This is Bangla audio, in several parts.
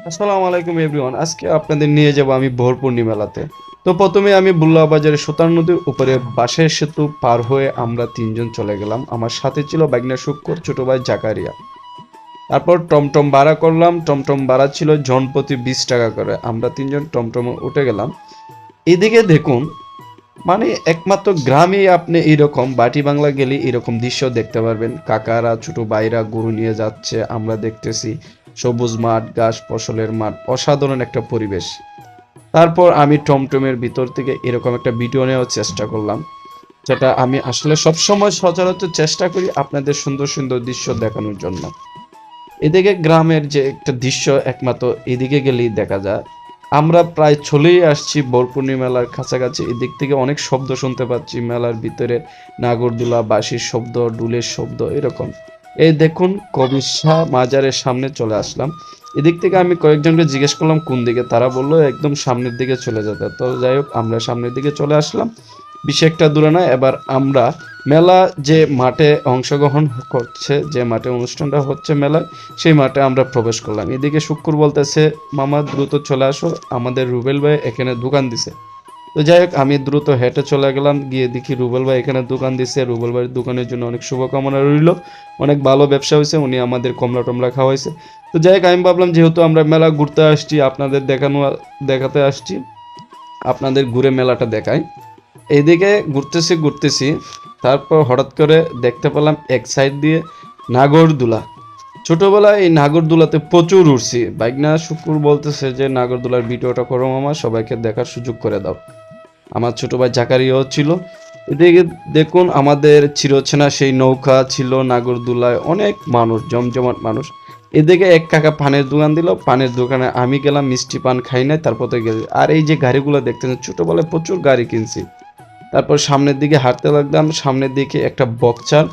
আসসালামু আলাইকুম এভরিওয়ান। আজকে আপনাদের নিয়ে যাব আমি ভোরপূর্ণি মেলাতে। তো প্রথমে আমি বুল্লা বাজারে সুতার নদীর উপরে বাঁশের সেতু পার হয়ে আমরা তিনজন চলে গেলাম। আমার সাথে ছিল বাইগনা শুক্কর, ছোট ভাই জাকারিয়া। তারপর টমটম ভাড়া করলাম। টমটম ভাড়া ছিল জনপ্রতি 20 টাকা করে। আমরা তিনজন টমটমে উঠে গেলাম। এদিকে দেখুন, মানে একমাত্র গ্রামেই আপনি এইরকম বাটি বাংলা গেলে এরকম দৃশ্য দেখতে পারবেন। কাকারা ছোট ভাইরা গরু নিয়ে যাচ্ছে, আমরা দেখতেছি সবুজ মাঠ, ঘাস ফসলের মাঠ, অসাধারণ একটা পরিবেশ। তারপর আমি টমটমের ভিতর থেকে এরকম একটা ভিডিও নেওয়ার চেষ্টা করলাম, যেটা আমি আসলে সবসময় সচরাচর চেষ্টা করি আপনাদের সুন্দর সুন্দর দৃশ্য দেখানোর জন্য। এদিকে গ্রামের যে একটা দৃশ্য একমাত্র এদিকে গেলেই দেখা যায়। আমরা প্রায় চলেই আসছি বরপূর্ণি মেলার কাছাকাছি। এদিক থেকে অনেক শব্দ শুনতে পাচ্ছি মেলার ভিতরে, নাগরদোলা, বাঁশির শব্দ, ডুলের শব্দ এরকম। এই দেখুন, কবির শাহ মাজারের সামনে চলে আসলাম। এদিক থেকে আমি কয়েকজনকে জিজ্ঞেস করলাম কোন দিকে, তারা বললো একদম সামনের দিকে চলে যেতে। তো যাই হোক, আমরা সামনের দিকে চলে আসলাম। বেশি একটা দূরে না। এবার আমরা মেলা যে মাঠে অংশগ্রহণ করছে, যে মাঠে অনুষ্ঠানটা হচ্ছে মেলায়, সেই মাঠে আমরা প্রবেশ করলাম। এদিকে শুক্কুর বলতেছে, মামা দ্রুত চলে আসো, আমাদের রুবেল ভাই এখানে দোকান দিছে। তো যাই হোক, আমি দ্রুত হেঁটে চলে গেলাম, গিয়ে দেখি রুবেল ভাই এখানে দোকান দিছে। রুবেল ভাইয়ের দোকানের জন্য অনেক শুভকামনা রইল। অনেক ভালো ব্যবসা হয়েছে, উনি আমাদের কমলা টমলা খাওয়াইছে। তো যাই হোক, আমি ভাবলাম যেহেতু আমরা মেলা ঘুরতে আসছি, আপনাদের দেখাতে আসছি, আপনাদের ঘুরে মেলাটা দেখাই। এইদিকে ঘুরতেছি ঘুরতেছি, তারপর হঠাৎ করে দেখতে পেলাম এক সাইড দিয়ে নাগরদোলা। ছোটবেলায় এই নাগরদোলাতে প্রচুর উঠছি। বাইকনা শুকুর বলতেছে যে নাগরদোলার ভিডিওটা করো মামা, সবাইকে দেখার সুযোগ করে দাও। আমার ছোট ভাই জাকারিয়াও ছিল। এদিকে দেখুন, আমাদের চিরচেনা সেই নৌকা ছিল নাগরদোলায়, অনেক মানুষ, জমজমাট মানুষ। এদিকে এক কাকা পানের দোকান দিল, পানের দোকানে আমি গেলাম, মিষ্টি পান খাই নাই, তারপর তো গেছি। আর এই যে গাড়িগুলো দেখতেছেন, ছোটবেলায় প্রচুর গাড়ি কিনছি। তারপর সামনের দিকে হাঁটতে লাগলাম। সামনের দিকে একটা বক্সার,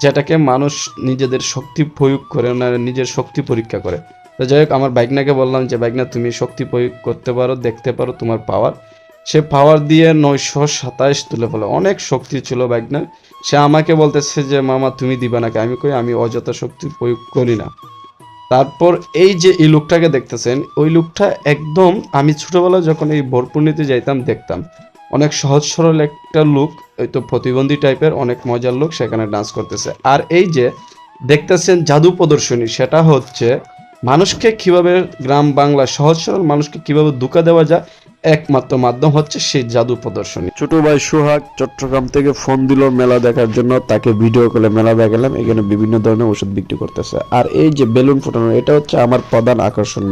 যেটাকে মানুষ নিজেদের শক্তি প্রয়োগ করে, ওনারা নিজের শক্তি পরীক্ষা করে। তো যাই হোক, আমার বাইকনাকে বললাম যে বাইকনা তুমি শক্তি প্রয়োগ করতে পারো, দেখতে পারো তোমার পাওয়ার। সে পাওয়ার দিয়ে 927 তুলে ফেলে, অনেক শক্তি ছিল বাইকনার। সে আমাকে বলতেছে যে মামা তুমি দিবা নাকি, আমি কই আমি অযথা শক্তি প্রয়োগ করি না। তারপর এই যে এই লোকটাকে দেখতেছেন, ওই লোকটা একদম আমি ছোটবেলায় যখন এই ভোরপূর্ণিতে যাইতাম দেখতাম, অনেক সহজ সরল একটা লোক, ওই তো প্রতিবন্ধী টাইপের, অনেক মজার লোক, সেখানে ডান্স করতেছে। আর এই যে দেখতেছেন জাদু প্রদর্শনী, সেটা হচ্ছে মানুষকে কিভাবে, গ্রাম বাংলা সহজ সরল মানুষকে কিভাবে ধোঁকা দেওয়া যায়, একমাত্র মাধ্যম হচ্ছে সেই জাদু প্রদর্শনী। ছোট ভাই সোহাগ চট্টগ্রাম থেকে ফোন দিল মেলা দেখার জন্য, তাকে ভিডিও কলে মেলা দেখালাম। এখানে বিভিন্ন ধরনের ওষুধ বিক্রি করতেছে। আর এই যে বেলুন ফোটানো, এটা হচ্ছে আমার প্রধান আকর্ষণ।